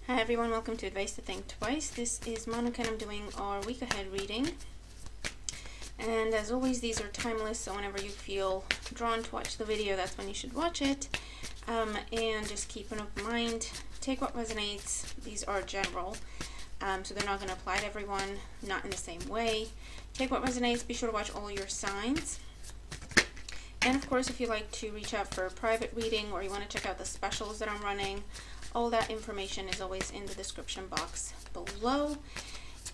Hi everyone, welcome to Advice to Think Twice. This is Monica and I'm doing our week ahead reading. And as always, these are timeless, so whenever you feel drawn to watch the video, that's when you should watch it. And just keep an open mind, take what resonates. These are general, so they're not going to apply to everyone, not in the same way. Take what resonates, be sure to watch all your signs. And of course, if you'd like to reach out for a private reading or you want to check out the specials that I'm running, all that information is always in the description box below.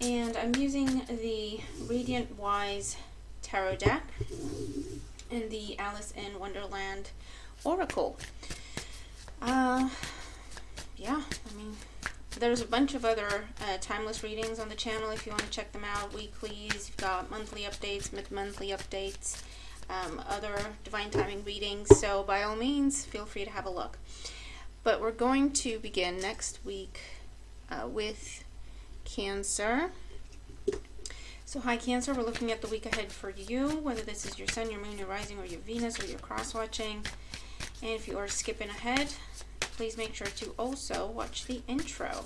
And I'm using the Radiant Wise Tarot deck and the Alice in Wonderland Oracle. Yeah, I mean, there's a bunch of other timeless readings on the channel if you want to check them out. Weeklies, you've got monthly updates, mid-monthly updates, other divine timing readings. So by all means, feel free to have a look. But we're going to begin next week with Cancer. So hi Cancer, we're looking at the week ahead for you, whether this is your Sun, your Moon, your Rising, or your Venus, or your cross-watching. And if you are skipping ahead, please make sure to also watch the intro.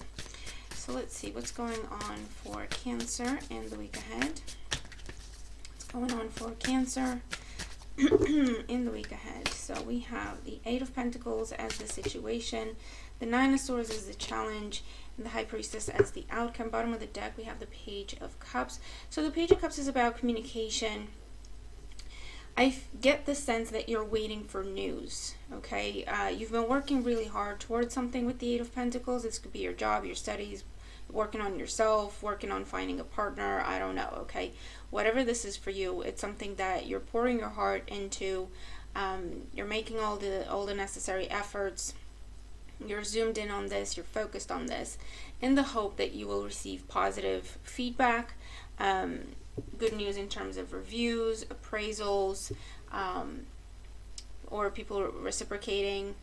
So let's see what's going on for Cancer and the week ahead. What's going on for Cancer in the week ahead? So we have the Eight of Pentacles as the situation, the Nine of Swords as the challenge, and the High Priestess as the outcome. Bottom of the deck we have the Page of Cups. So the Page of Cups is about communication. I get the sense that you're waiting for news, okay? You've been working really hard towards something with the Eight of Pentacles. This could be your job, your studies, working on yourself, working on finding a partner, I don't know, okay? Whatever this is for you, it's something that you're pouring your heart into. You're making all the necessary efforts. You're zoomed in on this, you're focused on this, in the hope that you will receive positive feedback, good news in terms of reviews, appraisals, or people reciprocating,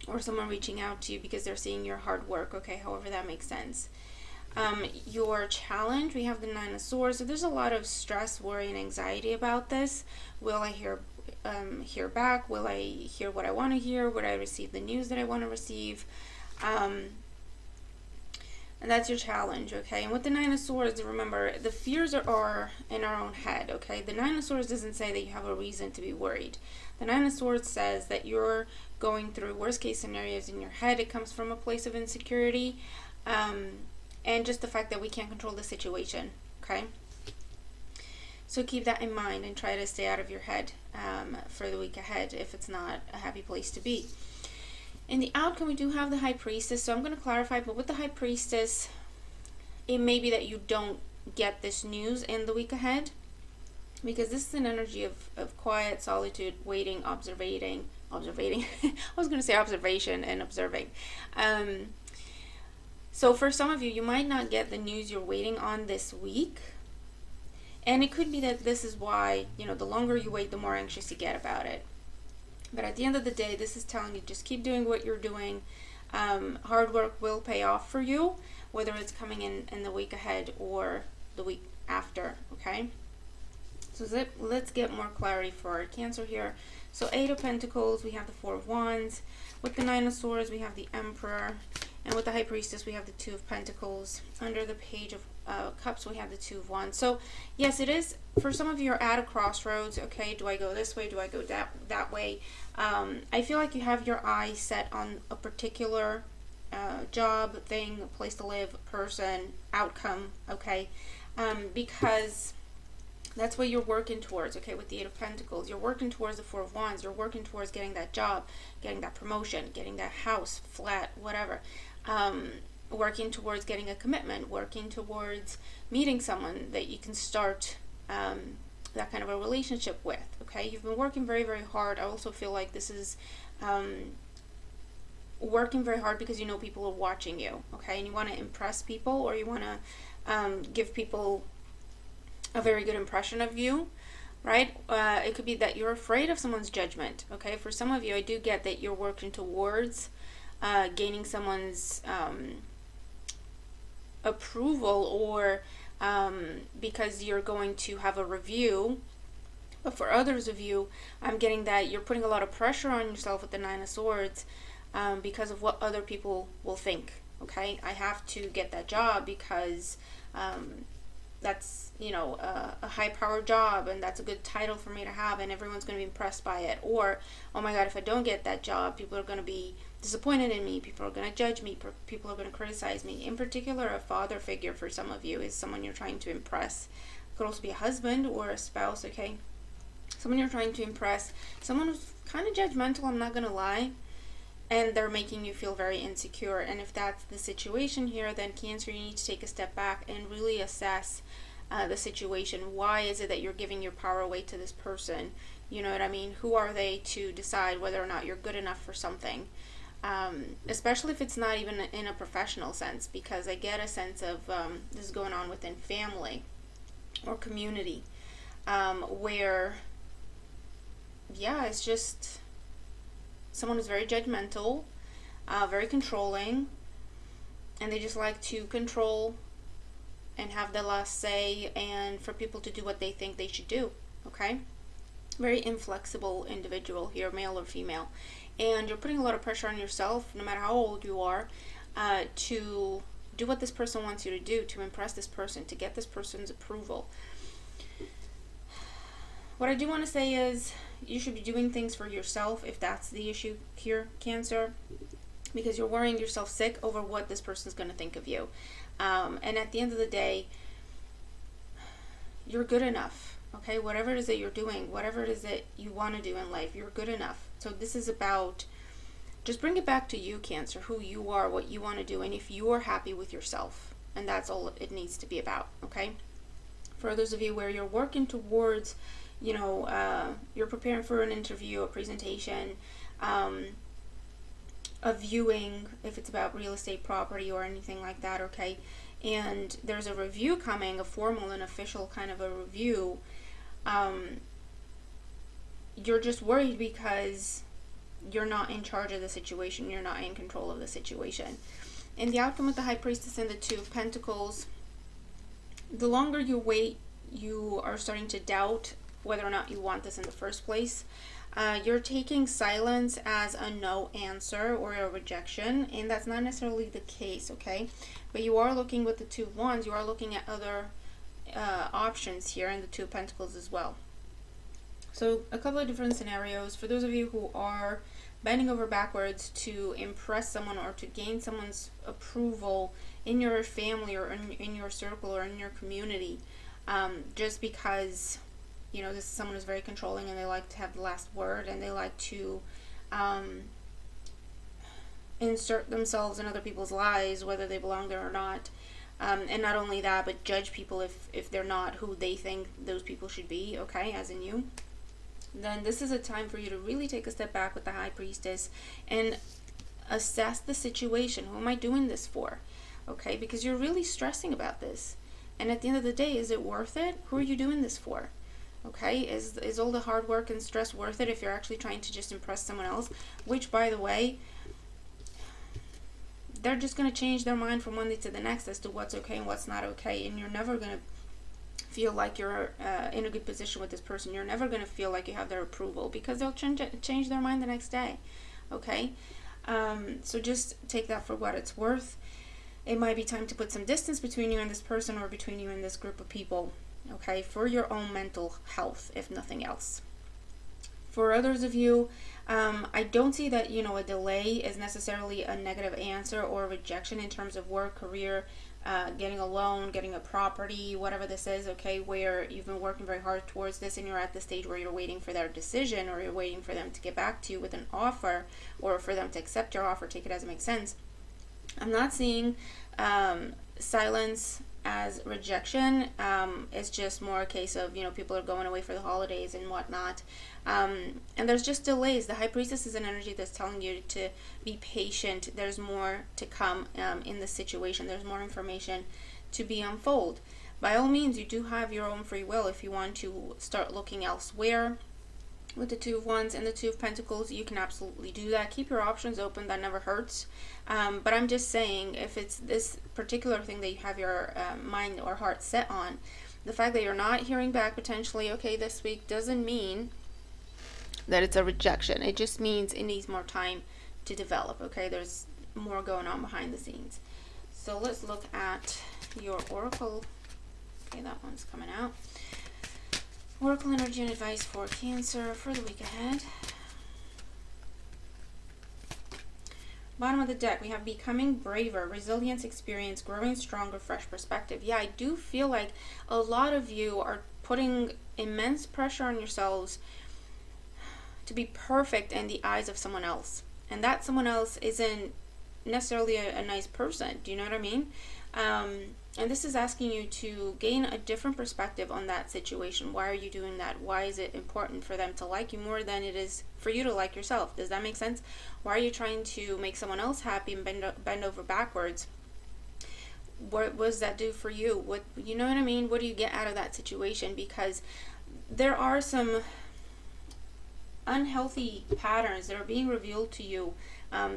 or someone reaching out to you because they're seeing your hard work, okay, however that makes sense. Your challenge, we have the Nine of Swords, so there's a lot of stress, worry, and anxiety about this. Will I hear back? Will I hear what I want to hear? Would I receive the news that I want to receive? And that's your challenge, okay? And with the Nine of Swords, remember, the fears are in our own head, okay? The Nine of Swords doesn't say that you have a reason to be worried. The Nine of Swords says that you're going through worst case scenarios in your head. It comes from a place of insecurity, and just the fact that we can't control the situation, okay? So keep that in mind and try to stay out of your head for the week ahead if it's not a happy place to be. In the outcome, we do have the High Priestess, so I'm going to clarify, but with the High Priestess, it may be that you don't get this news in the week ahead, because this is an energy of quiet, solitude, waiting, observing. I was going to say observation and observing. So for some of you, you might not get the news you're waiting on this week. And it could be that this is why, the longer you wait, the more anxious you get about it. But at the end of the day, this is telling you just keep doing what you're doing. Hard work will pay off for you, whether it's coming in the week ahead or the week after, okay? So let's get more clarity for Cancer here. So Eight of Pentacles, we have the Four of Wands. With the Nine of Swords, we have the Emperor. And with the High Priestess, we have the Two of Pentacles. Under the Page of Cups, we have the Two of Wands. So yes, it is, for some of you are at a crossroads, okay? Do I go this way? Do I go that way? I feel like you have your eye set on a particular job, thing, place to live, person, outcome, okay? Because that's what you're working towards, okay, with the Eight of Pentacles. You're working towards the Four of Wands. You're working towards getting that job, getting that promotion, getting that house, flat, whatever. Working towards getting a commitment, working towards meeting someone that you can start that kind of a relationship with, okay? You've been working very, very hard. I also feel like this is working very hard because you know people are watching you, okay? And you want to impress people, or you want to give people a very good impression of you, right? It could be that you're afraid of someone's judgment, okay? For some of you, I do get that you're working towards gaining someone's approval, or because you're going to have a review. But for others of you, I'm getting that you're putting a lot of pressure on yourself with the Nine of Swords because of what other people will think, Okay, I have to get that job because that's, you know, a high powered job, and that's a good title for me to have, and everyone's going to be impressed by it. Or, oh my god, if I don't get that job, people are going to be disappointed in me, people are going to judge me, people are going to criticize me. In particular, a father figure for some of you is someone you're trying to impress. It could also be a husband or a spouse. Okay, someone you're trying to impress, someone who's kind of judgmental, I'm not going to lie, and they're making you feel very insecure. And if that's the situation here, then Cancer, you need to take a step back and really assess the situation. Why is it that you're giving your power away to this person? You know what I mean? Who are they to decide whether or not you're good enough for something? Especially if it's not even in a professional sense, because I get a sense of this is going on within family or community, where, yeah, it's just someone who's very judgmental, very controlling, and they just like to control and have the last say, and for people to do what they think they should do. Okay, very inflexible individual here, male or female, and you're putting a lot of pressure on yourself, no matter how old you are, to do what this person wants you to do, to impress this person, to get this person's approval. What I do want to say is you should be doing things for yourself if that's the issue here, Cancer, because you're worrying yourself sick over what this person's going to think of you. And at the end of the day, you're good enough. Okay, whatever it is that you're doing, whatever it is that you want to do in life, you're good enough. So this is about, just bring it back to you, Cancer, who you are, what you want to do, and if you are happy with yourself. And that's all it needs to be about, okay? For those of you where you're working towards, you know, you're preparing for an interview, a presentation, a viewing, if it's about real estate property or anything like that, okay? And there's a review coming, a formal and official kind of a review. You're just worried because you're not in charge of the situation, you're not in control of the situation. And the outcome with the High Priestess and the Two of Pentacles, the longer you wait, you are starting to doubt whether or not you want this in the first place. You're taking silence as a no answer or a rejection, and that's not necessarily the case, okay? But you are looking with the Two of Wands, you are looking at other options here in the Two of Pentacles as well. So a couple of different scenarios. For those of you who are bending over backwards to impress someone or to gain someone's approval in your family or in your circle or in your community, just because, you know, this is someone who's very controlling and they like to have the last word, and they like to insert themselves in other people's lives, whether they belong there or not. And not only that, but judge people if they're not who they think those people should be, okay, as in you. Then this is a time for you to really take a step back with the High Priestess and assess the situation. Who am I doing this for? Okay, because you're really stressing about this. And at the end of the day, is it worth it? Who are you doing this for? Okay, is all the hard work and stress worth it if you're actually trying to just impress someone else? Which, by the way, they're just going to change their mind from one day to the next as to what's okay and what's not okay. And you're never going to feel like you're in a good position with this person. You're never going to feel like you have their approval, because they'll change their mind the next day. Okay, so just take that for what it's worth. It might be time to put some distance between you and this person, or between you and this group of people, okay, for your own mental health, if nothing else. For others of you, I don't see that, you know, a delay is necessarily a negative answer or a rejection in terms of work, career, getting a loan, getting a property, whatever this is, okay, where you've been working very hard towards this and you're at the stage where you're waiting for their decision, or you're waiting for them to get back to you with an offer, or for them to accept your offer, take it as it makes sense. I'm not seeing silence as rejection. It's just more a case of, you know, people are going away for the holidays and whatnot. And there's just delays. The High Priestess is an energy that's telling you to be patient. There's more to come in this situation. There's more information to be unfold. By all means, you do have your own free will. If you want to start looking elsewhere with the Two of Wands and the Two of Pentacles, you can absolutely do that. Keep your options open. That never hurts. But I'm just saying, if it's this particular thing that you have your mind or heart set on, the fact that you're not hearing back potentially, okay, this week, doesn't mean that it's a rejection. It just means it needs more time to develop, okay? There's more going on behind the scenes. So let's look at your oracle. Okay, that one's coming out. Oracle energy and advice for Cancer for the week ahead. Bottom of the deck, we have becoming braver, resilience, experience, growing stronger, fresh perspective. Yeah, I do feel like a lot of you are putting immense pressure on yourselves to be perfect in the eyes of someone else. And that someone else isn't necessarily a nice person. Do you know what I mean? And this is asking you to gain a different perspective on that situation. Why are you doing that? Why is it important for them to like you more than it is for you to like yourself? Does that make sense? Why are you trying to make someone else happy and bend over backwards? What does that do for you? What, you know what I mean? What do you get out of that situation? Because there are some unhealthy patterns that are being revealed to you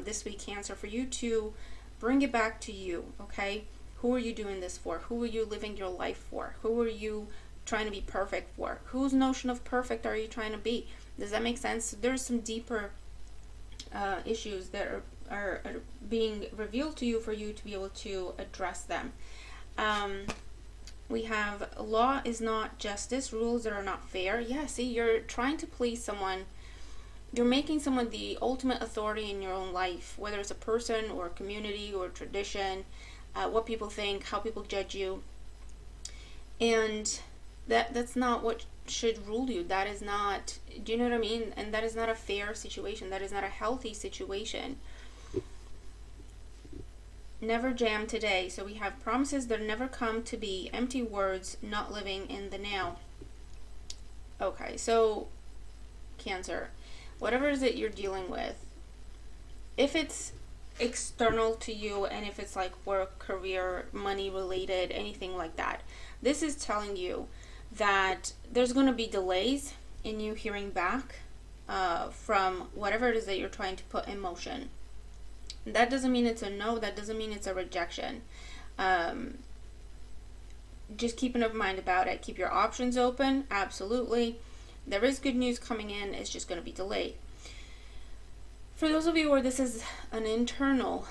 this week, Cancer, for you to bring it back to you, okay? Who are you doing this for? Who are you living your life for? Who are you trying to be perfect for? Whose notion of perfect are you trying to be? Does that make sense? There's some deeper issues that are being revealed to you for you to be able to address them. We have law is not justice, rules that are not fair. Yeah, see, you're trying to please someone. You're making someone the ultimate authority in your own life, whether it's a person or a community or a tradition, what people think, how people judge you. And that's not what should rule you. That is not, do you know what I mean? And that is not a fair situation. That is not a healthy situation. Never jam today. So we have promises that never come to be, empty words, not living in the now. Okay, so Cancer, whatever it is that you're dealing with, if it's external to you and if it's like work, career, money related, anything like that, this is telling you that there's going to be delays in you hearing back from whatever it is that you're trying to put in motion. That doesn't mean it's a no. That doesn't mean it's a rejection. Just keep an open mind about it. Keep your options open. Absolutely. There is good news coming in. It's just going to be delayed. For those of you where this is an internal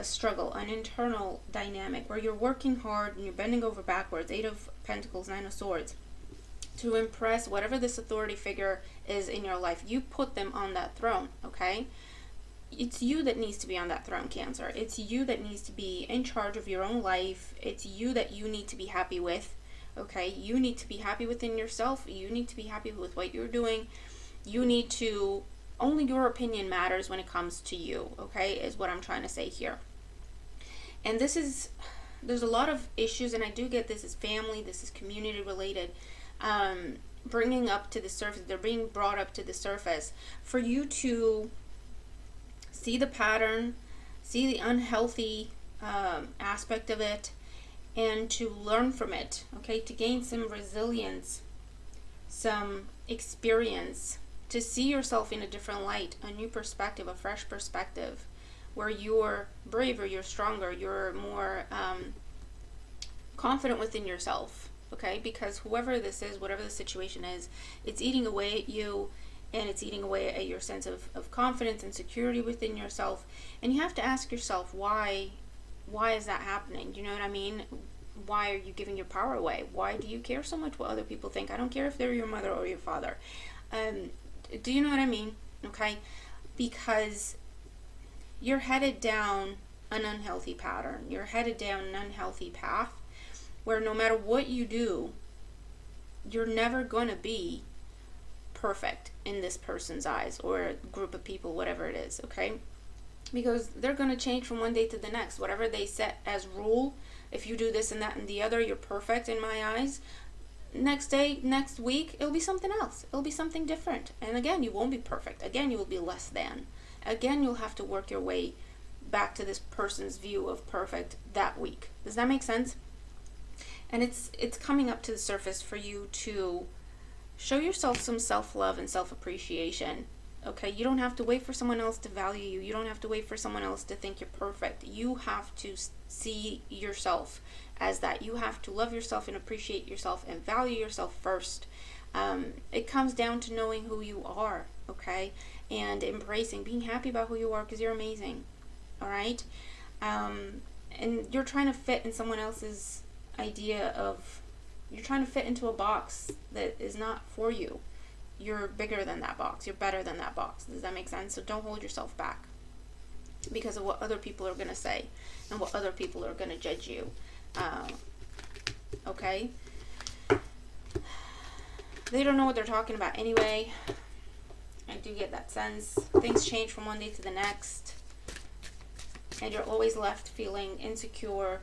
struggle, an internal dynamic, where you're working hard and you're bending over backwards, 8 of Pentacles, 9 of Swords, to impress whatever this authority figure is in your life, you put them on that throne, okay? It's you that needs to be on that throne, Cancer. It's you that needs to be in charge of your own life. It's you that you need to be happy with, okay? You need to be happy within yourself. You need to be happy with what you're doing. You need to, only your opinion matters when it comes to you, okay, is what I'm trying to say here. And this is, there's a lot of issues, and I do get this is family, this is community related, bringing up to the surface. They're being brought up to the surface for you to see the pattern, see the unhealthy aspect of it, and to learn from it, okay, to gain some resilience, some experience, to see yourself in a different light, a new perspective, a fresh perspective, where you're braver, you're stronger, you're more confident within yourself, okay, because whoever this is, whatever the situation is, it's eating away at you, and it's eating away at your sense of confidence and security within yourself. And you have to ask yourself, why is that happening? Do you know what I mean? Why are you giving your power away? Why do you care so much what other people think? I don't care if they're your mother or your father. Do you know what I mean? Okay? Because you're headed down an unhealthy pattern. You're headed down an unhealthy path where no matter what you do, you're never going to be perfect in this person's eyes or a group of people, whatever it is, okay? Because they're going to change from one day to the next. Whatever they set as rule, if you do this and that and the other, you're perfect in my eyes. Next day, next week, it'll be something else. It'll be something different. And again, you won't be perfect. Again, you will be less than. Again, you'll have to work your way back to this person's view of perfect that week. Does that make sense? And it's coming up to the surface for you to show yourself some self-love and self-appreciation. Okay, you don't have to wait for someone else to value you. You don't have to wait for someone else to think you're perfect. You have to see yourself as that. You have to love yourself and appreciate yourself and value yourself first. It comes down to knowing who you are, okay? And embracing, being happy about who you are, because you're amazing. all right? And you're trying to fit in someone else's idea of, you're trying to fit into a box that is not for you. You're bigger than that box. You're better than that box. Does that make sense? So don't hold yourself back because of what other people are going to say and what other people are going to judge you. Okay? They don't know what they're talking about anyway. I do get that sense. Things change from one day to the next. And you're always left feeling insecure,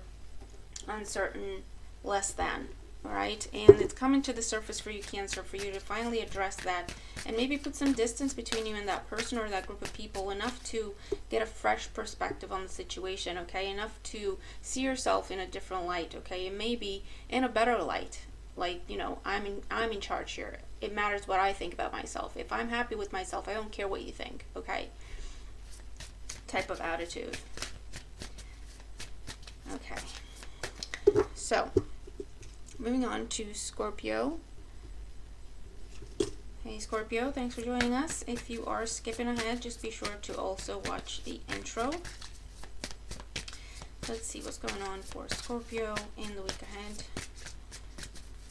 uncertain, less than. Alright? And it's coming to the surface for you, Cancer, for you to finally address that. And maybe put some distance between you and that person or that group of people. Enough to get a fresh perspective on the situation. Okay? Enough to see yourself in a different light. Okay? And maybe in a better light. Like, you know, I'm in charge here. It matters what I think about myself. If I'm happy with myself, I don't care what you think. Okay? Type of attitude. Okay. So, moving on to Scorpio. Hey Scorpio, thanks for joining us. If you are skipping ahead, just be sure to also watch the intro. Let's see what's going on for Scorpio in the week ahead.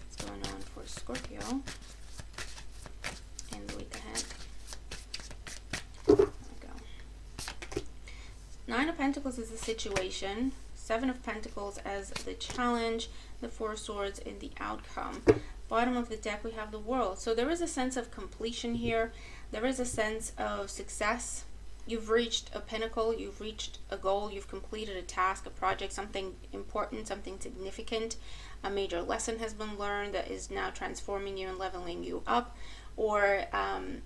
What's going on for Scorpio in the week ahead? There we go. Nine of Pentacles is the situation. Seven of Pentacles as the challenge. The Four of Swords in the outcome. Bottom of the deck we have the World. So there is a sense of completion here. There is a sense of success. You've reached a pinnacle. You've reached a goal. You've completed a task, a project, something important, something significant. A major lesson has been learned that is now transforming you and leveling you up. Or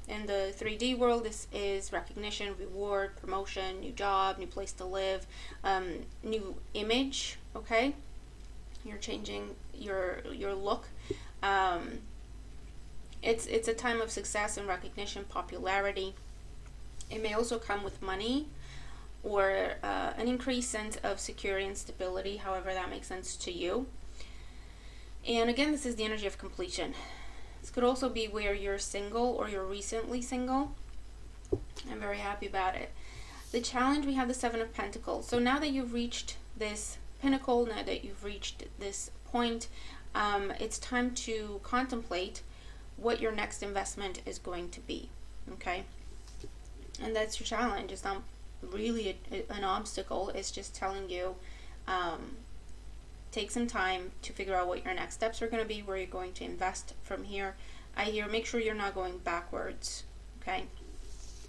in the 3D world, this is recognition, reward, promotion, new job, new place to live, new image. Okay, you're changing your look. It's a time of success and recognition, popularity. It may also come with money or an increased sense of security and stability, however that makes sense to you. And again, this is the energy of completion. This could also be where you're single or you're recently single. I'm very happy about it. The challenge, we have the Seven of Pentacles. So now that you've reached this pinnacle, now that you've reached this point, it's time to contemplate what your next investment is going to be. Okay? And that's your challenge. It's not really an obstacle. It's just telling you, take some time to figure out what your next steps are going to be, where you're going to invest from here. I hear make sure you're not going backwards. Okay?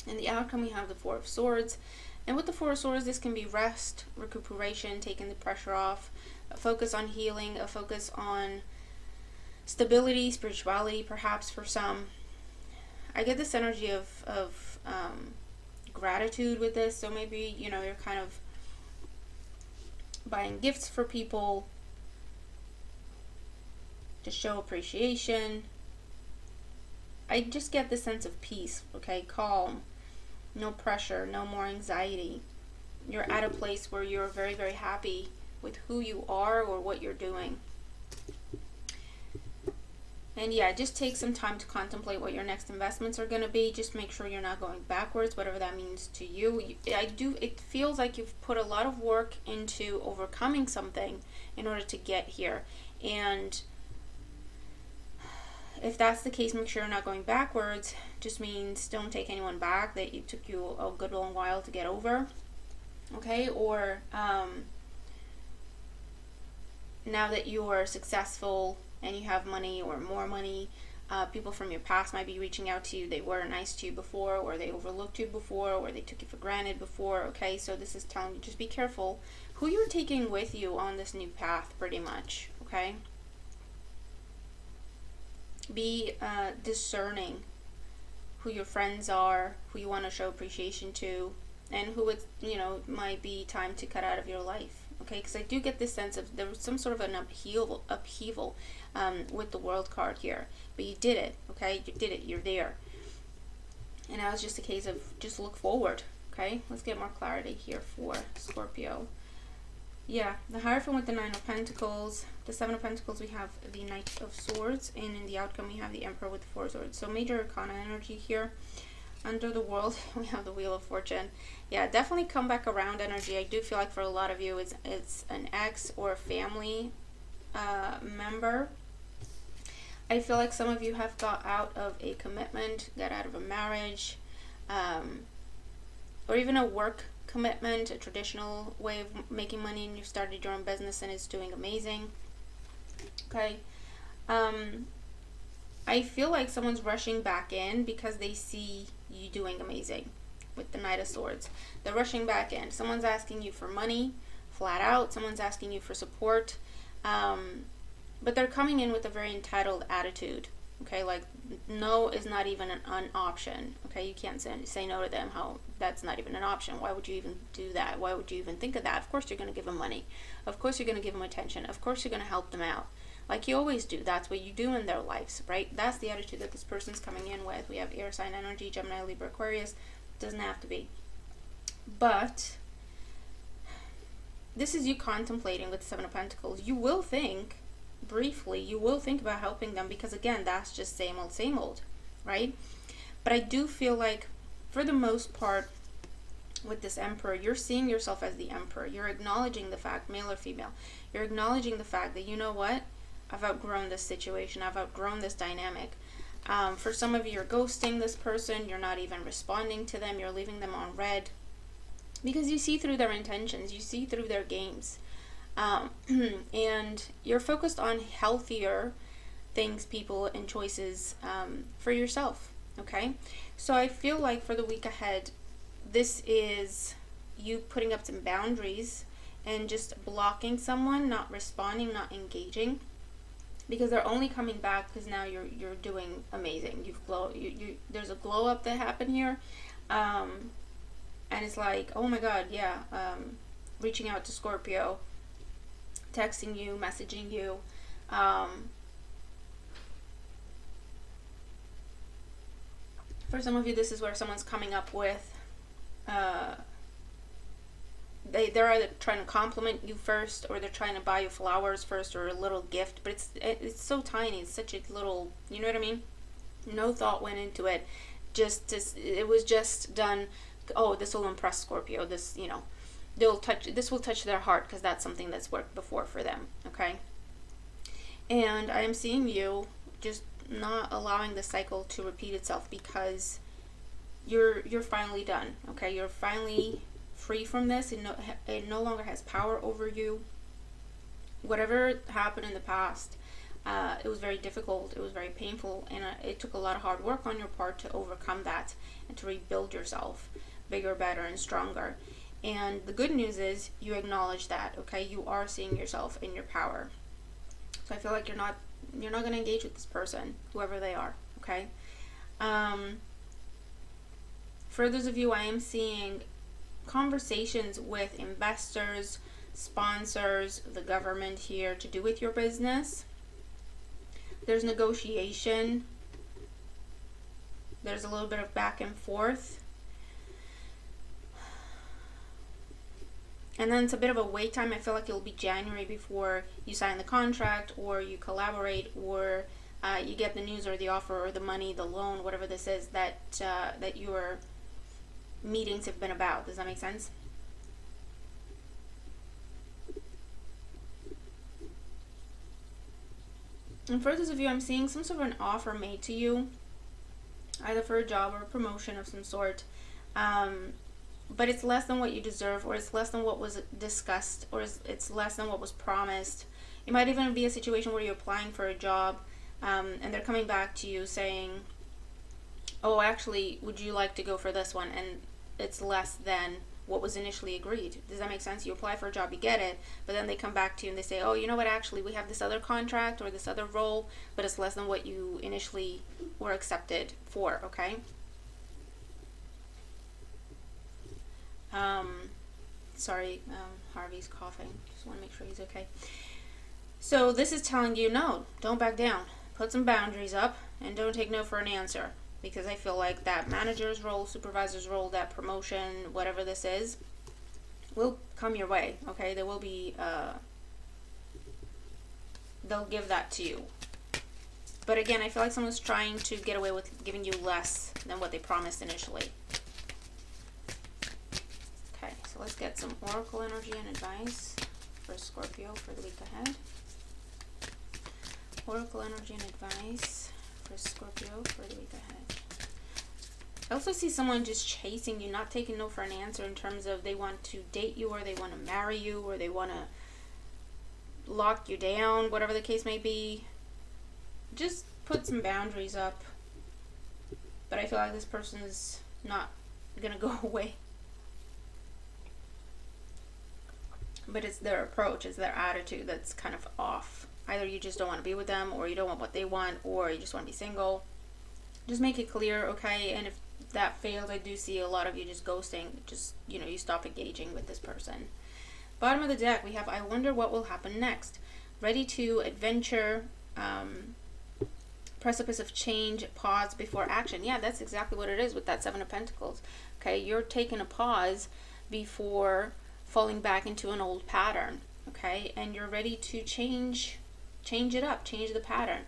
In the outcome, we have the Four of Swords. And with the Four of Swords, this can be rest, recuperation, taking the pressure off, a focus on healing, a focus on stability, spirituality, perhaps for some. I get this energy of gratitude with this. So maybe, you know, you're kind of buying gifts for people to show appreciation. I just get the sense of peace, okay? Calm, no pressure, no more anxiety. You're at a place where you're very, very happy with who you are or what you're doing. And yeah, just take some time to contemplate what your next investments are going to be. Just make sure you're not going backwards, whatever that means to you. It feels like you've put a lot of work into overcoming something in order to get here. And if that's the case, make sure you're not going backwards. Just means don't take anyone back that it took you a good long while to get over. Okay? Or now that you are successful and you have money or more money, people from your past might be reaching out to you. They weren't nice to you before, or they overlooked you before, or they took you for granted before. Okay? So this is telling you just be careful who you're taking with you on this new path, pretty much. Okay? Be discerning who your friends are, who you want to show appreciation to, and who it, you know, might be time to cut out of your life. Okay, because I do get this sense of there was some sort of an upheaval with the World card here, but you did it. Okay, you did it. You're there, and now it's just a case of just look forward. Okay, let's get more clarity here for Scorpio. Yeah, the Hierophant with the Nine of Pentacles. The Seven of Pentacles, we have the Knight of Swords. And in the outcome, we have the Emperor with the Four of Swords. So major arcana energy here. Under the World, we have the Wheel of Fortune. Yeah, definitely come back around energy. I do feel like for a lot of you, it's an ex or a family member. I feel like some of you have got out of a commitment, got out of a marriage, or even a work commitment, a traditional way of making money, and you've started your own business and it's doing amazing. Okay. I feel like someone's rushing back in because they see you doing amazing with the Knight of Swords. They're rushing back in. Someone's asking you for money, flat out. Someone's asking you for support. But they're coming in with a very entitled attitude. Okay, like no is not even an option. Okay, you can't say no to them. How that's not even an option. Why would you even do that? Why would you even think of that? Of course you're going to give them money. Of course you're going to give them attention. Of course you're going to help them out. Like you always do. That's what you do in their lives, right? That's the attitude that this person's coming in with. We have air sign energy, Gemini, Libra, Aquarius. Doesn't have to be. But this is you contemplating with the Seven of Pentacles. You will think, briefly, you will think about helping them because, again, that's just same old, right? But I do feel like, for the most part, with this Emperor, you're seeing yourself as the Emperor. You're acknowledging the fact, male or female, you're acknowledging the fact that, you know what? I've outgrown this situation. I've outgrown this dynamic. For some of you, you're ghosting this person. You're not even responding to them. You're leaving them on red because you see through their intentions. You see through their games. And you're focused on healthier things, people, and choices for yourself. Okay? So I feel like for the week ahead, this is you putting up some boundaries and just blocking someone, not responding, not engaging. Because they're only coming back because now you're doing amazing. There's a glow up that happened here, and it's like, oh my God, yeah. Reaching out to Scorpio, texting you, messaging you. For some of you, this is where someone's coming up with. They're either trying to compliment you first, or they're trying to buy you flowers first, or a little gift. But it's so tiny. It's such a little, you know what I mean? No thought went into it. It was just done. Oh, this will impress Scorpio. This, you know, this will touch their heart because that's something that's worked before for them. Okay. And I am seeing you just not allowing the cycle to repeat itself because you're finally done. Okay, you're finally free from this. It no longer has power over you. Whatever happened in the past, it was very difficult, it was very painful, and it took a lot of hard work on your part to overcome that and to rebuild yourself bigger, better, and stronger. And the good news is you acknowledge that. Okay, you are seeing yourself in your power. So I feel like you're not going to engage with this person, whoever they are. Okay. For those of you, I am seeing conversations with investors, sponsors, the government here to do with your business. There's negotiation. There's a little bit of back and forth. And then it's a bit of a wait time. I feel like it'll be January before you sign the contract, or you collaborate, or you get the news or the offer or the money, the loan, whatever this is that your meetings have been about. Does that make sense? And for those of you, I'm seeing some sort of an offer made to you, either for a job or a promotion of some sort. But it's less than what you deserve, or it's less than what was discussed, or it's less than what was promised. It might even be a situation where you're applying for a job, and they're coming back to you saying, oh, actually, would you like to go for this one? And it's less than what was initially agreed. Does that make sense? You apply for a job, you get it, but then they come back to you and they say, oh, you know what, actually, we have this other contract or this other role, but it's less than what you initially were accepted for, okay? Sorry, Harvey's coughing. Just want to make sure he's okay. So this is telling you, no, don't back down. Put some boundaries up and don't take no for an answer. Because I feel like that manager's role, supervisor's role, that promotion, whatever this is, will come your way, okay? There will be, they'll give that to you. But again, I feel like someone's trying to get away with giving you less than what they promised initially. Okay, so let's get some oracle energy and advice for Scorpio for the week ahead. Oracle energy and advice for Scorpio for the week ahead. I also see someone just chasing you, not taking no for an answer in terms of they want to date you or they want to marry you or they want to lock you down, whatever the case may be. Just put some boundaries up. But I feel like this person is not going to go away. But it's their approach, it's their attitude that's kind of off. Either you just don't want to be with them, or you don't want what they want, or you just want to be single. Just make it clear, okay? And if that fails, I do see a lot of you just ghosting. Just, you know, you stop engaging with this person. Bottom of the deck, we have I wonder what will happen next. Ready to adventure, precipice of change, pause before action. Yeah, that's exactly what it is with that Seven of Pentacles. Okay, you're taking a pause before falling back into an old pattern. Okay, and you're ready to change it up, change the pattern.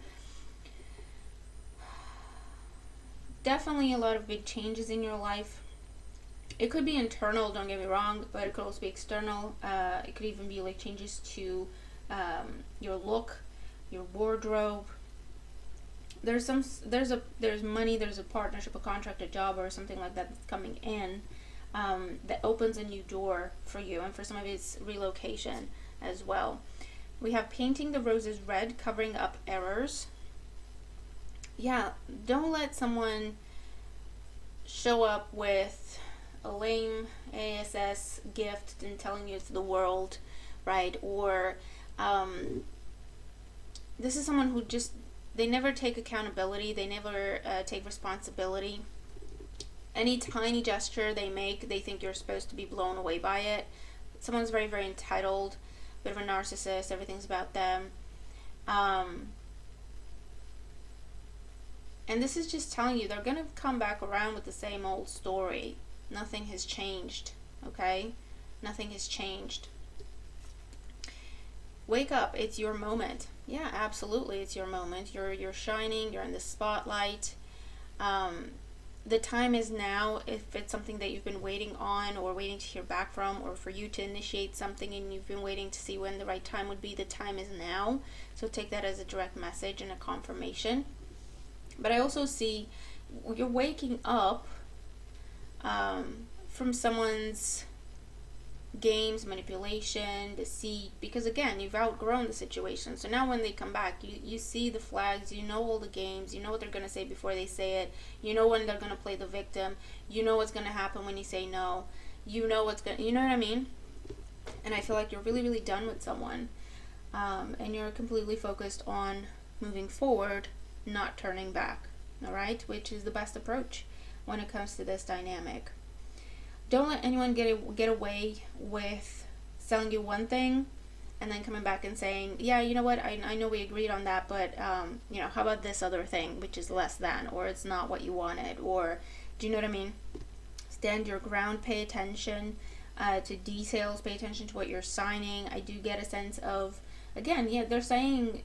Definitely a lot of big changes in your life. It could be internal, don't get me wrong, but it could also be external. It could even be like changes to your look, your wardrobe. There's money, there's a partnership, a contract, a job, or something like that that's coming in that opens a new door for you, and for some of you it's relocation as well. We have painting the roses red, covering up errors. Yeah, don't let someone show up with a lame ASS gift and telling you it's the world, right? Or this is someone who just, they never take accountability, they never take responsibility. Any tiny gesture they make, they think you're supposed to be blown away by it. Someone's very, very entitled, bit of a narcissist, everything's about them. And this is just telling you they're going to come back around with the same old story. Nothing has changed, okay? Nothing has changed. Wake up, it's your moment. Yeah, absolutely, it's your moment. You're shining, you're in the spotlight. The time is now. If it's something that you've been waiting on or waiting to hear back from, or for you to initiate something and you've been waiting to see when the right time would be, the time is now. So take that as a direct message and a confirmation. But I also see you're waking up from someone's games, manipulation, deceit, because again, you've outgrown the situation. So now when they come back, you see the flags, you know all the games, you know what they're going to say before they say it, you know when they're going to play the victim, you know what's going to happen when you say no, you know what's going, you know what I mean? And I feel like you're really, really done with someone, and you're completely focused on moving forward, not turning back, all right? Which is the best approach when it comes to this dynamic. Don't let anyone get away with selling you one thing and then coming back and saying, yeah, you know what, I know we agreed on that, but you know, how about this other thing, which is less than, or it's not what you wanted, or do you know what I mean? Stand your ground, pay attention to details, pay attention to what you're signing. I do get a sense of, again, yeah, they're saying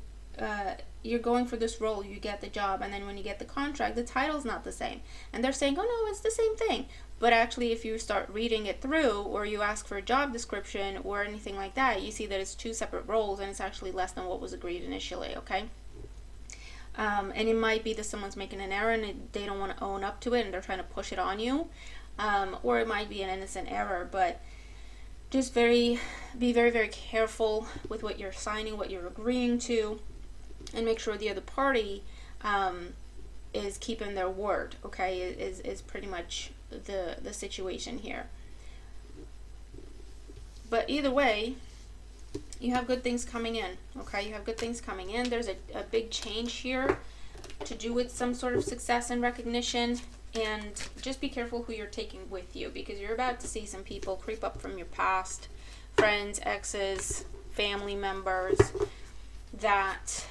you're going for this role, you get the job, and then when you get the contract, the title's not the same. And they're saying, oh no, it's the same thing. But actually, if you start reading it through, or you ask for a job description or anything like that, you see that it's two separate roles, and it's actually less than what was agreed initially, okay? And it might be that someone's making an error and they don't want to own up to it and they're trying to push it on you. Or it might be an innocent error, but just be very, very careful with what you're signing, what you're agreeing to, and make sure the other party is keeping their word, okay, is pretty much the situation here. But either way, you have good things coming in, okay? You have good things coming in. There's a big change here to do with some sort of success and recognition. And just be careful who you're taking with you, because you're about to see some people creep up from your past, friends, exes, family members, that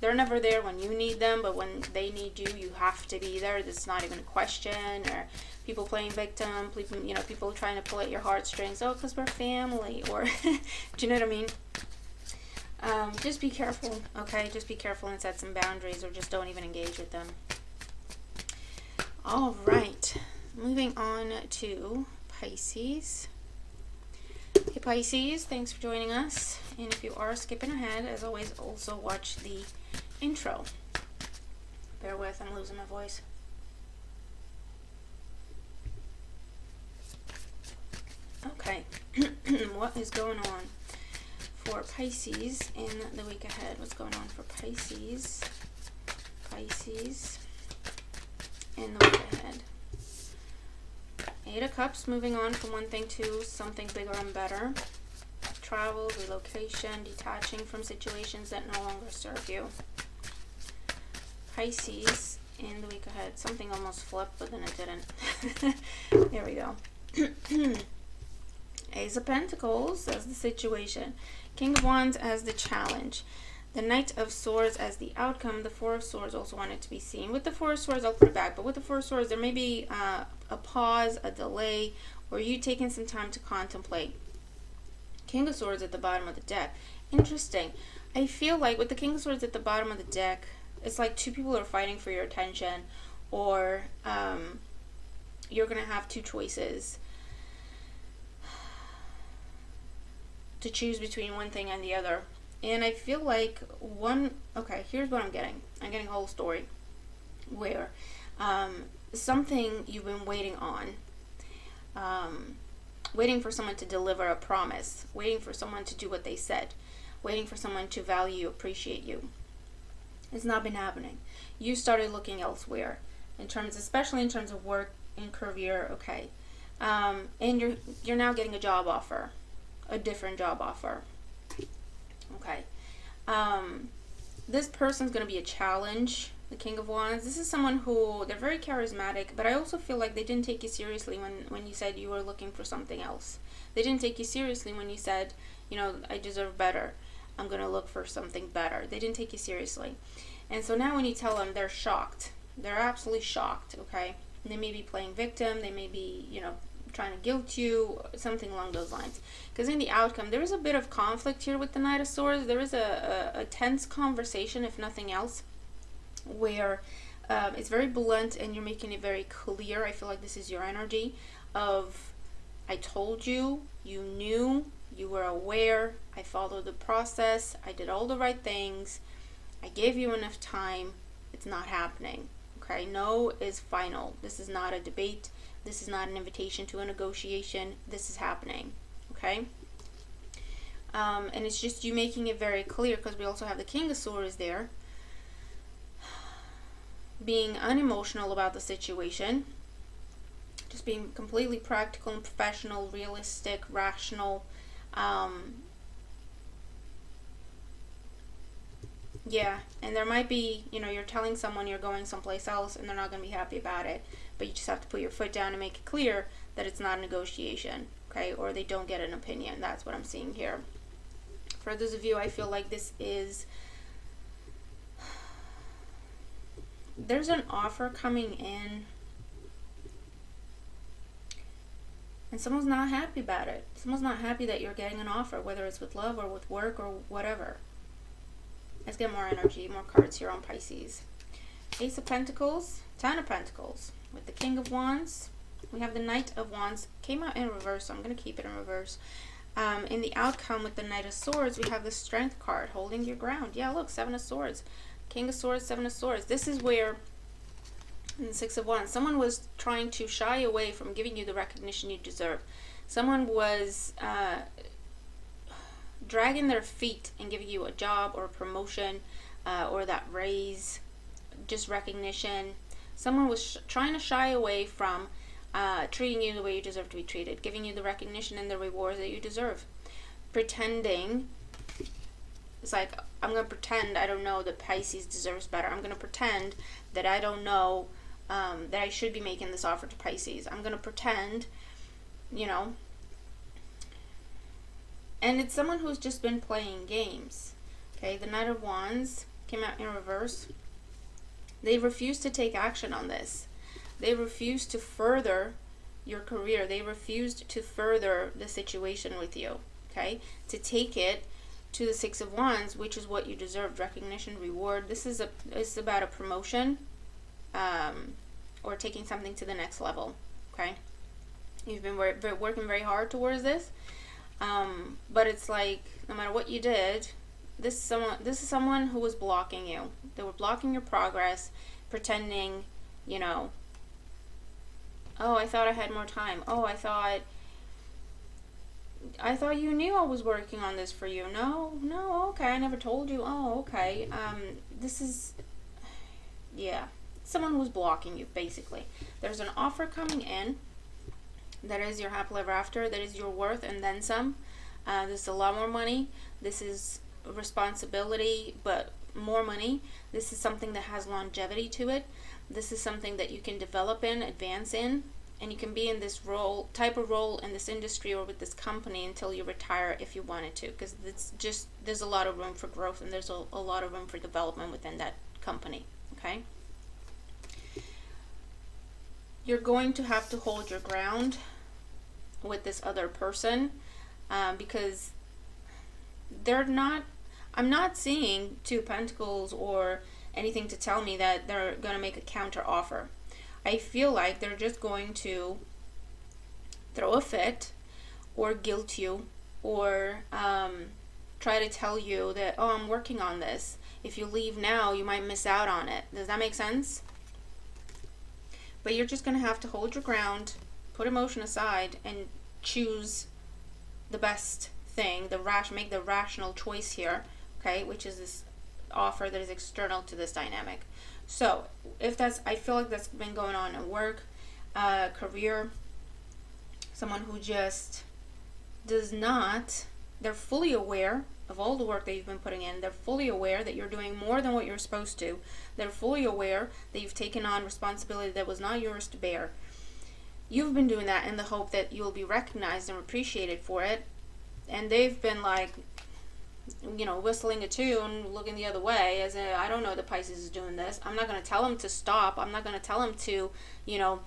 they're never there when you need them, but when they need you, you have to be there. That's not even a question. Or people playing victim, people trying to pull at your heartstrings. Oh, because we're family, or do you know what I mean? Just be careful, okay? Just be careful and set some boundaries, or just don't even engage with them. All right, moving on to Pisces. Hey Pisces, thanks for joining us. And if you are skipping ahead, as always, also watch the intro. Bear with, I'm losing my voice. Okay, what is going on for Pisces in the week ahead? What's going on for Pisces? Pisces in the week ahead. 8 of Cups, moving on from one thing to something bigger and better. Travel, relocation, detaching from situations that no longer serve you. Pisces in the week ahead. Something almost flipped, but then it didn't. There we go. Ace of Pentacles as the situation. King of Wands as the challenge. The Knight of Swords as the outcome. The Four of Swords also wanted to be seen. With the Four of Swords, I'll put it back. But with the Four of Swords, there may be a pause, a delay, or you taking some time to contemplate. King of Swords at the bottom of the deck. Interesting. I feel like with the King of Swords at the bottom of the deck, it's like two people are fighting for your attention, or you're going to have two choices to choose between one thing and the other. And I feel like okay, here's what I'm getting. I'm getting a whole story where something you've been waiting on, waiting for someone to deliver a promise, waiting for someone to do what they said, waiting for someone to value, appreciate you. It's not been happening. You started looking elsewhere, especially in terms of work and career, okay. And you're now getting a job offer, a different job offer. Okay. This person's going to be a challenge, the King of Wands. This is someone who, they're very charismatic, but I also feel like they didn't take you seriously when you said you were looking for something else. They didn't take you seriously when you said, I deserve better. I'm going to look for something better. They didn't take you seriously. And so now when you tell them, they're shocked. They're absolutely shocked, okay? They may be playing victim. They may be, trying to guilt you, something along those lines. Because in the outcome, there is a bit of conflict here with the Knight of Swords. There is a tense conversation, if nothing else, where it's very blunt and you're making it very clear. I feel like this is your energy of, I told you, you knew, you were aware, I followed the process, I did all the right things, I gave you enough time, it's not happening. Okay, no is final. This is not a debate. This is not an invitation to a negotiation. This is happening. Okay? And it's just you making it very clear, because we also have the King of Swords there. Being unemotional about the situation. Just being completely practical and professional, realistic, rational. Yeah, and there might be, you're telling someone you're going someplace else and they're not going to be happy about it, but you just have to put your foot down and make it clear that it's not a negotiation, okay, or they don't get an opinion. That's what I'm seeing here. For those of you, I feel like this is, there's an offer coming in and someone's not happy about it. Someone's not happy that you're getting an offer, whether it's with love or with work or whatever. Let's get more energy, more cards here on Pisces. Ace of Pentacles, 10 of Pentacles. With the King of Wands, we have the Knight of Wands. Came out in reverse, so I'm going to keep it in reverse. In the outcome with the Knight of Swords, we have the Strength card, holding your ground. Yeah, look, 7 of Swords. King of Swords, 7 of Swords. This is where, in the 6 of Wands, someone was trying to shy away from giving you the recognition you deserve. Someone was dragging their feet and giving you a job or a promotion or that raise, just recognition. Someone was trying to shy away from treating you the way you deserve to be treated, giving you the recognition and the rewards that you deserve. Pretending, it's like, I'm going to pretend I don't know that Pisces deserves better. I'm going to pretend that I don't know that I should be making this offer to Pisces. I'm going to pretend, and it's someone who's just been playing games. Okay, the Knight of Wands came out in reverse. They refuse to take action on this. They refuse to further your career. They refused to further the situation with you. Okay, to take it to the Six of Wands, which is what you deserve, recognition, reward. This is it's about a promotion, or taking something to the next level, okay? You've been working very hard towards this, but it's like, no matter what you did, this is someone who was blocking you. They were blocking your progress, pretending, you know, oh, I thought I had more time. Oh, I thought you knew I was working on this for you. No, okay, I never told you. Oh, okay. This is, yeah, someone who's blocking you, basically. There's an offer coming in that is your happily ever after, that is your worth and then some. This is a lot more money. This is responsibility, but more money. This is something that has longevity to it. This is something that you can develop in, advance in, and you can be in this type of role in this industry or with this company until you retire if you wanted to, because it's just, there's a lot of room for growth and there's a lot of room for development within that company, okay? You're going to have to hold your ground with this other person, because I'm not seeing Two of Pentacles or anything to tell me that they're going to make a counter offer. I feel like they're just going to throw a fit or guilt you or try to tell you that, oh, I'm working on this. If you leave now, you might miss out on it. Does that make sense? But you're just going to have to hold your ground, put emotion aside, and choose the best thing, make the rational choice here, okay, which is this offer that is external to this dynamic. So if I feel like that's been going on at work, career, someone who just does not, they're fully aware of all the work that you've been putting in. They're fully aware that you're doing more than what you're supposed to. They're fully aware that you've taken on responsibility that was not yours to bear. You've been doing that in the hope that you'll be recognized and appreciated for it. And they've been like, you know, whistling a tune, looking the other way, as in, I don't know that Pisces is doing this. I'm not going to tell him to stop. I'm not going to tell him to, you know,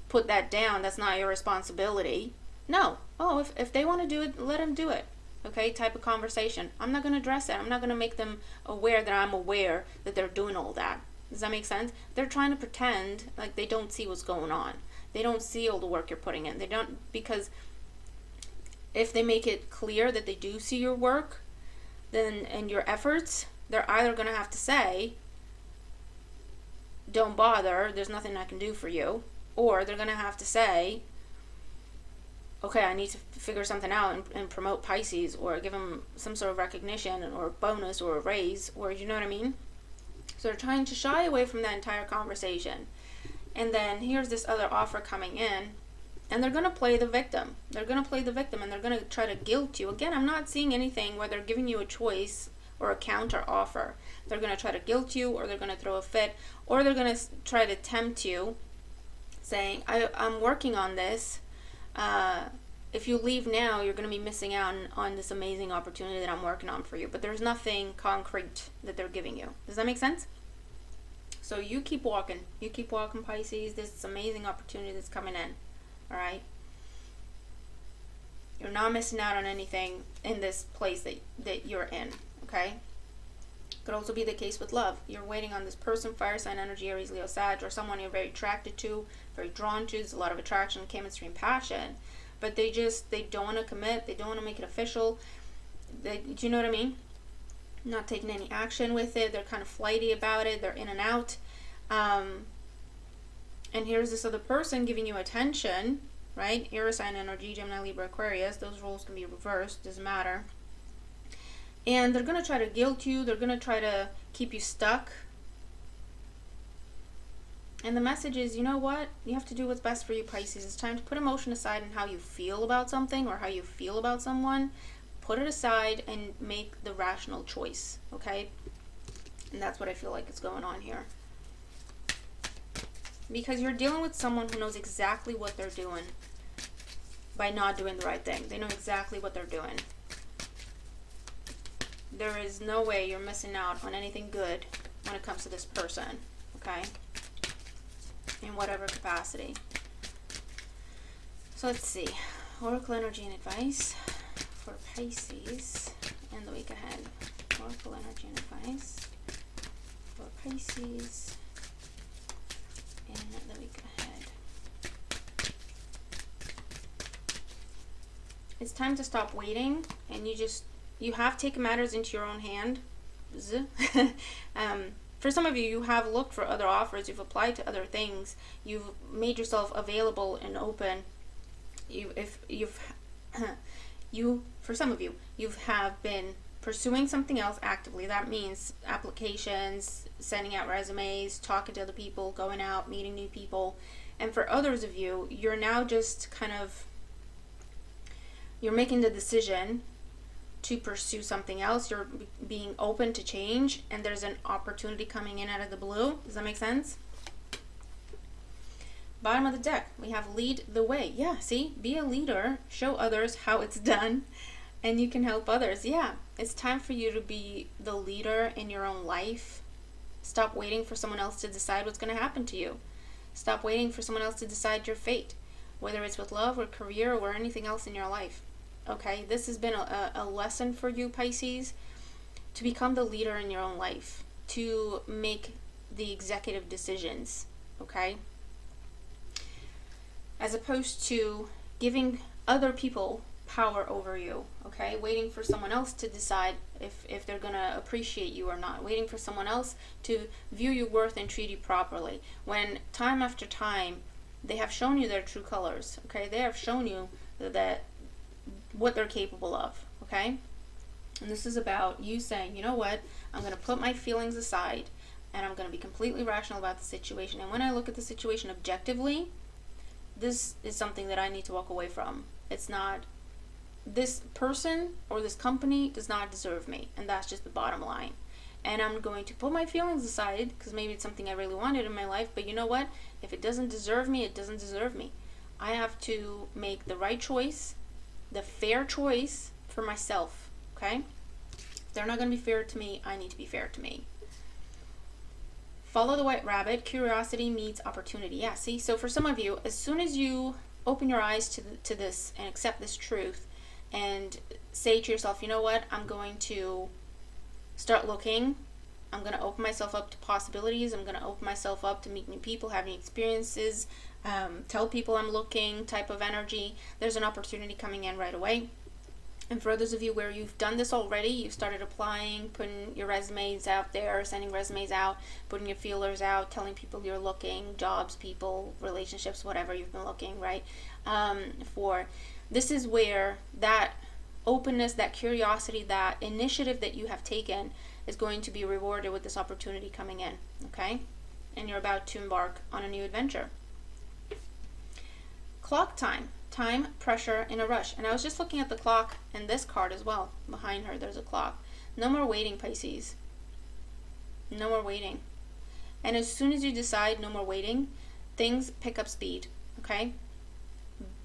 put that down. That's not your responsibility. No. Oh, if they want to do it, let them do it. Okay, type of conversation. I'm not going to address it. I'm not going to make them aware that I'm aware that they're doing all that. Does that make sense? They're trying to pretend like they don't see what's going on. They don't see all the work you're putting in. They don't, because if they make it clear that they do see your work, then, and your efforts, they're either going to have to say, don't bother, there's nothing I can do for you, or they're going to have to say, okay, I need to figure something out and promote Pisces, or give them some sort of recognition or a bonus or a raise, or, you know what I mean? So they're trying to shy away from that entire conversation. And then here's this other offer coming in, and they're going to play the victim. They're going to play the victim, and they're going to try to guilt you. Again, I'm not seeing anything where they're giving you a choice or a counter offer. They're going to try to guilt you, or they're going to throw a fit, or they're going to try to tempt you, saying, I'm working on this. If you leave now, you're going to be missing out on this amazing opportunity that I'm working on for you. But there's nothing concrete that they're giving you. Does that make sense? So you keep walking. You keep walking, Pisces. This amazing opportunity that's coming in. All right? You're not missing out on anything in this place that you're in. Okay? Could also be the case with love. You're waiting on this person, fire sign energy, Aries, Leo, Sag, or someone you're very attracted to, very drawn to. There's a lot of attraction, chemistry, and passion. But they don't want to commit. They don't want to make it official. Do you know what I mean? Not taking any action with it. They're kind of flighty about it. They're in and out. And here's this other person giving you attention, right? Air sign energy, Gemini, Libra, Aquarius. Those roles can be reversed. Doesn't matter. And they're going to try to guilt you. They're going to try to keep you stuck. And the message is, you know what? You have to do what's best for you, Pisces. It's time to put emotion aside and how you feel about something or how you feel about someone. Put it aside and make the rational choice, okay? And that's what I feel like is going on here. Because you're dealing with someone who knows exactly what they're doing by not doing the right thing. They know exactly what they're doing. There is no way you're missing out on anything good when it comes to this person, okay? In whatever capacity. So let's see. Oracle energy and advice for Pisces in and the week ahead. Oracle energy and advice for Pisces in the week ahead. It's time to stop waiting, and you have taken matters into your own hand. For some of you, you have looked for other offers, you've applied to other things, you've made yourself available and open. For some of you, you have been pursuing something else actively. That means applications, sending out resumes, talking to other people, going out, meeting new people. And for others of you, you're now just you're making the decision to pursue something else. You're being open to change, and there's an opportunity coming in out of the blue. Does that make sense? Bottom of the deck, we have lead the way. Yeah, see? Be a leader. Show others how it's done, and you can help others. Yeah, it's time for you to be the leader in your own life. Stop waiting for someone else to decide what's going to happen to you. Stop waiting for someone else to decide your fate, whether it's with love or career or anything else in your life. Okay, this has been a lesson for you, Pisces, to become the leader in your own life, to make the executive decisions, okay? As opposed to giving other people power over you, okay? Waiting for someone else to decide if they're going to appreciate you or not. Waiting for someone else to view your worth and treat you properly. When time after time, they have shown you their true colors, okay? They have shown you that what they're capable of, okay? And this is about you saying, you know what, I'm going to put my feelings aside, and I'm going to be completely rational about the situation. And when I look at the situation objectively, this is something that I need to walk away from. It's not, this person or this company does not deserve me, and that's just the bottom line. And I'm going to put my feelings aside, because maybe it's something I really wanted in my life, but you know what, if it doesn't deserve me, it doesn't deserve me. I have to make the right choice, the fair choice for myself, okay? If they're not going to be fair to me, I need to be fair to me. Follow the white rabbit. Curiosity meets opportunity. Yeah, see? So for some of you, as soon as you open your eyes to this and accept this truth and say to yourself, you know what, I'm going to start looking. I'm going to open myself up to possibilities. I'm going to open myself up to meet new people, have new experiences, tell people I'm looking type of energy. There's an opportunity coming in right away. And for others of you where you've done this already, you've started applying, putting your resumes out there, sending resumes out, putting your feelers out, telling people you're looking, jobs, people, relationships, whatever you've been looking, right? This is where that openness, that curiosity, that initiative that you have taken is going to be rewarded with this opportunity coming in, okay? And you're about to embark on a new adventure. Clock time. Time, pressure, and a rush. And I was just looking at the clock and this card as well. Behind her, there's a clock. No more waiting, Pisces. No more waiting. And as soon as you decide no more waiting, things pick up speed, okay?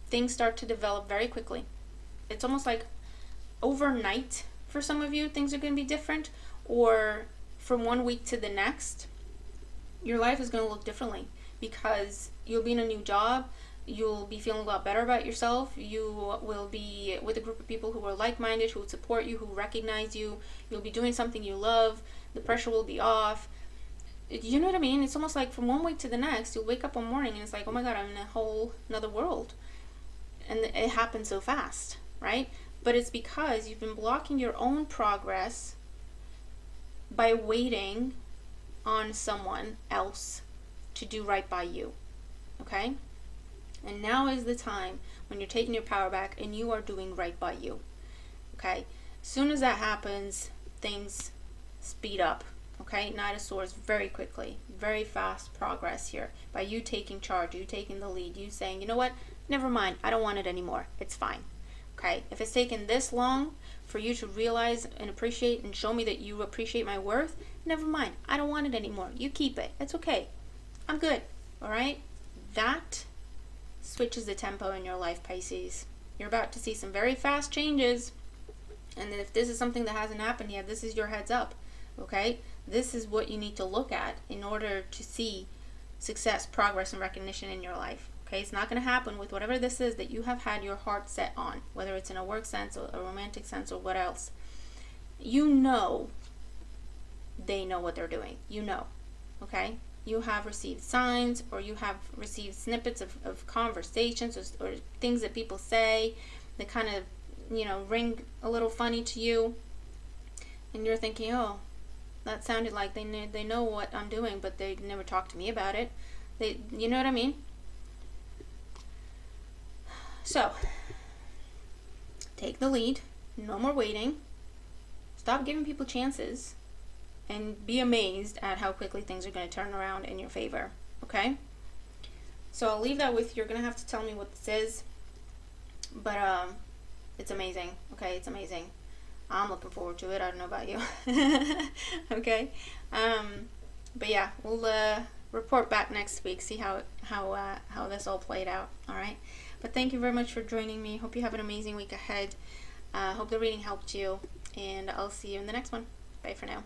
Things start to develop very quickly. It's almost like overnight for some of you, things are going to be different. Or from one week to the next, your life is going to look differently because you'll be in a new job. You'll be feeling a lot better about yourself. You will be with a group of people who are like-minded, who will support you, who recognize you. You'll be doing something you love. The pressure will be off. You know what I mean? It's almost like from one week to the next, you'll wake up one morning and it's like, oh my God, I'm in a whole another world. And it happens so fast, right? But it's because you've been blocking your own progress by waiting on someone else to do right by you, okay? And now is the time when you're taking your power back and you are doing right by you, okay? As soon as that happens, things speed up, okay? Knight of Swords very quickly, very fast progress here by you taking charge, you taking the lead, you saying, you know what, never mind, I don't want it anymore, it's fine, okay? If it's taken this long for you to realize and appreciate and show me that you appreciate my worth, never mind, I don't want it anymore, you keep it, it's okay, I'm good, all right? That switches the tempo in your life, Pisces. You're about to see some very fast changes, and if this is something that hasn't happened yet, this is your heads up, okay? This is what you need to look at in order to see success, progress, and recognition in your life, okay? It's not going to happen with whatever this is that you have had your heart set on, whether it's in a work sense or a romantic sense or what else. you know they know what they're doing. You know, okay? You have received signs, or you have received snippets of conversations, or things that people say that kind of, ring a little funny to you. And you're thinking, oh, that sounded like they know what I'm doing, but they never talk to me about it. You know what I mean? So, take the lead. No more waiting. Stop giving people chances. And be amazed at how quickly things are going to turn around in your favor. Okay? So I'll leave that with you. You're going to have to tell me what this is. But it's amazing. Okay? It's amazing. I'm looking forward to it. I don't know about you. Okay? But yeah, we'll report back next week. See how this all played out. All right? But thank you very much for joining me. Hope you have an amazing week ahead. Hope the reading helped you. And I'll see you in the next one. Bye for now.